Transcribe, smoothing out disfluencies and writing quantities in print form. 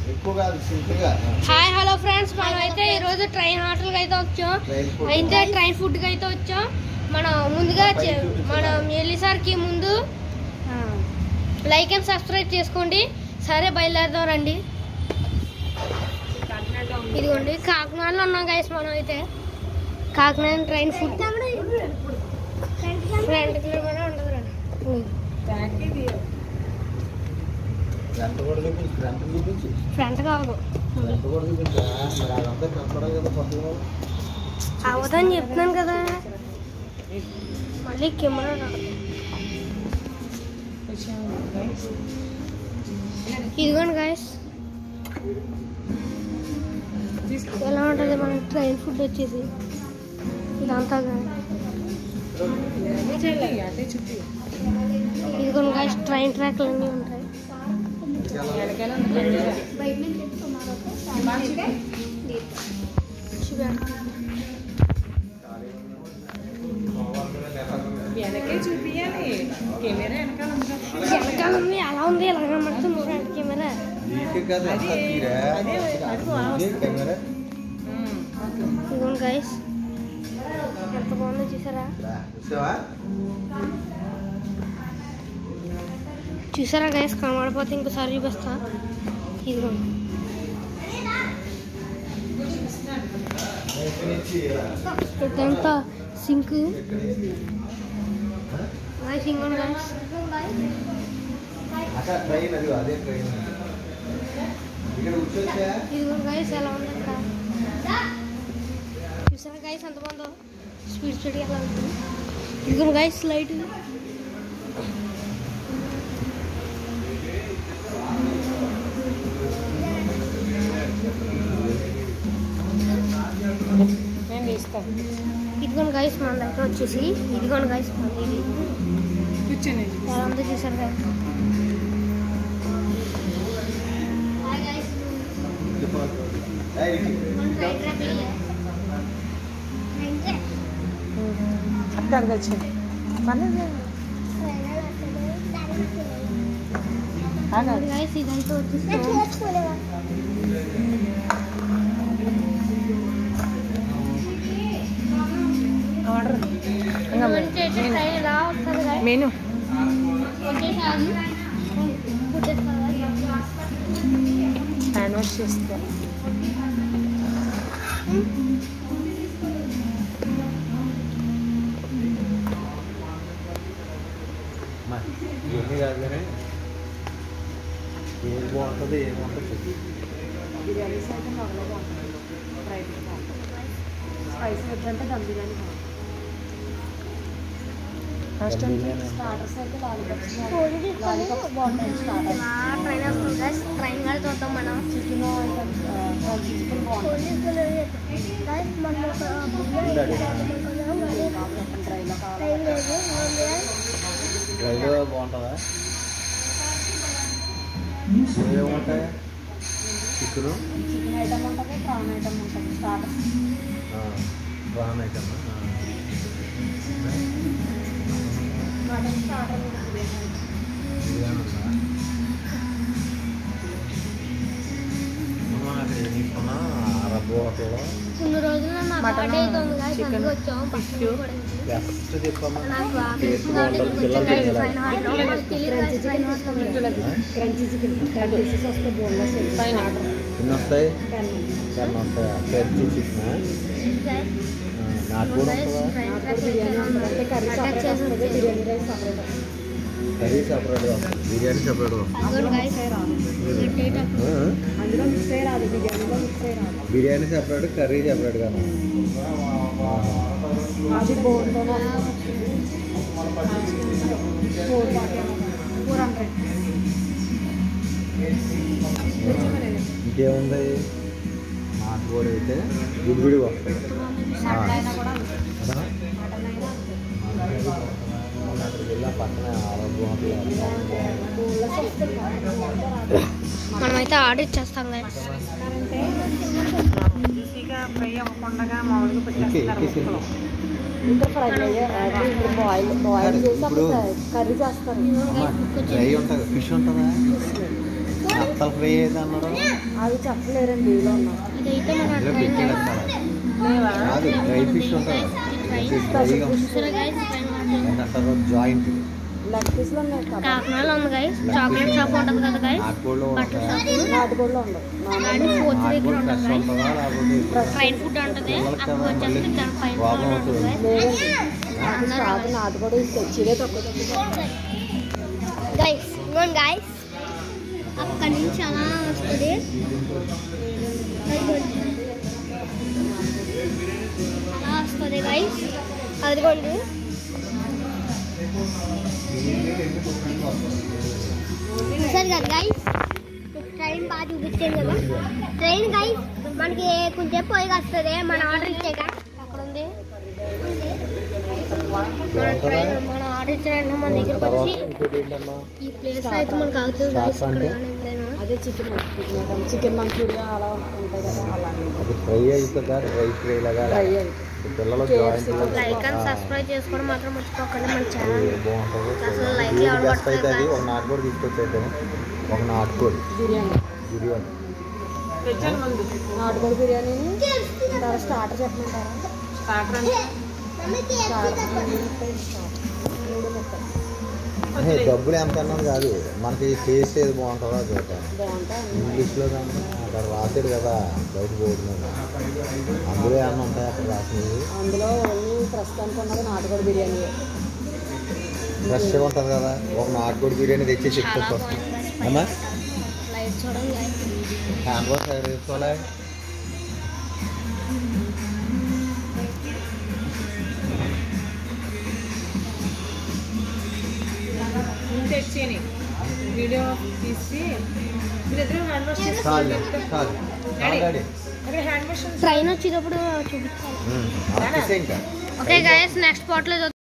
Hi hello friends, మనం అయితే ఈరోజు ట్రైన్ హోటల్కి అయితే వచ్చాం. అయితే ట్రైన్ ఫుడ్కి అయితే వచ్చాం. మనం ముందుగా మనం వెళ్ళేసరికి ముందు లైక్ అండ్ సబ్స్క్రైబ్ చేసుకోండి. సరే బయలుదేరదాం రండి. ఇదిగోండి కాకినాడలో ఉన్నాం గైస్. మనం అయితే Kakinada train food front kilometre ఉండదు రండి. ఫ్రంట్ కాదు అవదని చెప్తున్నాను కదా. మళ్ళీ కెమెరా ఇదిగోండి గైస్, ఎలా ఉంటుంది మన ట్రైన్ ఫుడ్ వచ్చేసి ఇదంతా. ఇదిగోండి గైస్, ట్రైన్ ట్రాక్లు అన్నీ ఉంటాయి. వెనకాల ఉంది, అలా ఉంది, ఎలా కనబడుతుంది కెమెరా. ఇదిగోండి గైస్, ఎంత బాగుందో చూసారా గైస్. కనబడిపోతే ఇంకోసారి చూపిస్తా. ఇదిగోండి ఇదంతా సింక్ ఇంకోండి గైస్. ఇదిగోండి గైస్, ఎలా ఉంది అక్కడ చూసారా గైస్ ఎంత బాగుందో. స్పీడ్ స్పీడ్గా ఎలా ఉంటుంది. ఇదిగోండి గైస్ లైట్. ఇదిగోండి గైస్, మన దగ్గర వచ్చేసి ఇదిగోండి గైస్ ఇది ఎలా ఉందో చూసారు గైస్. గైస్ ఇదైతే వచ్చేసి మెను హ్యాండ్ వాష్ చేస్తా. ఏది బాగుంటుంది ఏముంటుంది బిర్యానీస్ అయితే మొదలే బాగుంటుంది. ఫ్రైడ్ స్పైసీ వద్దంటే దమ్ బిర్యానీ బాగుంటుంది. స్టార్టర్స్ అయితే లాలీపాప్స్ బాగుంటాయి. ట్రైన్ కాదు చూద్దాం మనం. చికెన్ ఐటమ్స్ చికెన్ బాగుంటుంది. డ్రైలో బాగుంటుందా? ఏముంటాయి? చికెన్ ఐటమ్ ఉంటుంది, ప్రాన్ ఐటమ్ ఉంటుంది. Starters prawn item mutton starter biryani ఉందా? తీసుకున్నా అరబ్ హోటల్లో కొన్ని రోజులు బర్త్డే అవుతుంది కదా, అందుకు వచ్చాం. బెస్ట్ చెప్పమ్మా. టేస్ట్ బాగుంటుంది. పిల్లలు క్రంచీ చికెన్ 10 పీసెస్ వస్తే బోన్లెస్ ఎన్ని వస్తాయి? 10 వస్తాయా? క్రంచీ చికెన్ నాకు కూడా ఉంటుందా? బిర్యానీ ఉంటుంది. కర్రీ సపరేట్ వస్తుంది, బిర్యానీ రైస్ సపరేట్ వస్తుంది. కర్రీ సపరేట్గా వస్తుంది, బిర్యానీ సపరేట్గా వస్తుంది. అందులో మిక్స్ అయ్యి రాదు. బిర్యానీలో మిక్స్ అయ్యి రాదు. బిర్యానీ సపరేట్, కర్రీ సపరేట్గా. అది బోన్తోనే 400. ఇంకేముంది? నాటుకోడి అయితే గుడిగుడిగా వస్తాయి. పక్కన మనమైతే ఆర్డర్ ఇచ్చేస్తాం కదా. ఈజీగా ఫ్రై అవ్వకుండా మామూలుగా పెట్టేస్తారు. ఇంకా ఫ్రై బాయిల్ చేసి కర్రీ చేస్తారు. ఫ్రై ఉంటుంది, ఫిష్ ఉంటుందా? నత్తల ఫ్రై అయితే అన్నారు అది చెప్పలేరండి ఇలా ఉన్నాం. ఇదైతే మన అందులో ట్రైన్ పెట్టేది కాదు డ్రై ఫిష్ ఉంటుంది డ్రైగా ఏంటంటారు జాయింట్ లెగ్ పీస్లో ఉన్నాయి కదా. కాకినాడలో ఉంది గైస్, చాక్లెట్ షాప్ ఉంటుంది కదా గైస్, నాటుకోళ్ళు బట్టల షాప్, నాటుకోళ్ళు ఉండవు. అండ్ ఫోర్త్ దగ్గర నాటుకోళ్ళు ఉంటుంది ఫ్రెష్ గైస్. ఉంటుందా లేకపోతే ట్రైన్ ఫుడ్ ఉంటుంది, అక్కడ వచ్చేసి దాని పైన వాపం అవుతుంది లేదండి స్టార్ట్ నాటుకోడి తెచ్చిదే తక్కువ గైస్. ఇవ్వండి గైస్, అక్కడి నుంచి అలా వస్తుంది. అలా వస్తుంది గైస్, అదిగోండి. సరే కదా గైస్, ట్రైన్ బాగా చూపించాను కదా. ట్రైన్ గైస్ మనకి కొంచెం పోయి వస్తుంది, మన ఆర్డర్ ఇచ్చాక అక్కడ ఉంది. మన ట్రైన్ మన ఆర్డర్ ఇచ్చిన మన దగ్గరకు వచ్చి ఇంకోటి ఏంటమ్మా ఈ ప్లేస్ అయితే మనకు అవుతుంది గైస్. అంటే అదే చికెన్ మంచూరియా అలా ఉంటాయి కదా అలా అది ఫ్రై అవుతుందా డ్రై ఫ్రై లాగా ఫ్రై అయ్యి పిల్లలు జాయింట్ లైక్ అండ్ సబ్స్క్రైబ్ చేసుకోవడం మాత్రం మర్చిపోకండి మన ఛానల్. బాగుంటుంది అసలు లైక్ ఏది ఎవరు బెస్ట్ అయితే అది కొడతారు ఒక నాటుకోడి తీసుకొచ్చేద్దాము ఒక నాటుకోడి బిర్యానీ బిర్యానీ నాటుకోడి బిర్యానీని తర్వాత స్టార్టర్ చెప్పమంటారా? డబ్బులు ఎంత అన్నది కాదు మనకి టేస్ట్ ఏది బాగుంటుందో అది చూద్దాం బాగుంటాయి ఇంగ్లీష్లో కానీ అక్కడ రాసాడు కదా బయట బోర్డు మీద అందులో ఏమన్నా ఉంటాయి అక్కడ రాసినవి అందులో ఓన్లీ ప్రస్తుతానికి ఉన్నది నాటుకోడి బిర్యానీ. ఫ్రెష్గా ఉంటుంది కదా ఒక నాటుకోడి బిర్యానీ తెచ్చి చాలా చెప్తాను బాగుంది guys. అమ్మా లైట్ చూడండి guys. హ్యాండ్ వాష్ ఎక్కడ తీసుకోవాలి తెచ్చి వీడియో తీసి మీరిద్దరూ హ్యాండ్ వాష్ చాలు చాలు డాడీ అక్కడ హ్యాండ్ వాష్ ట్రైన్ వచ్చేటప్పుడు చూపించాలి. ఆఫీసే ఇంకా ఓకే గైస్, నెక్స్ట్ స్పాట్లో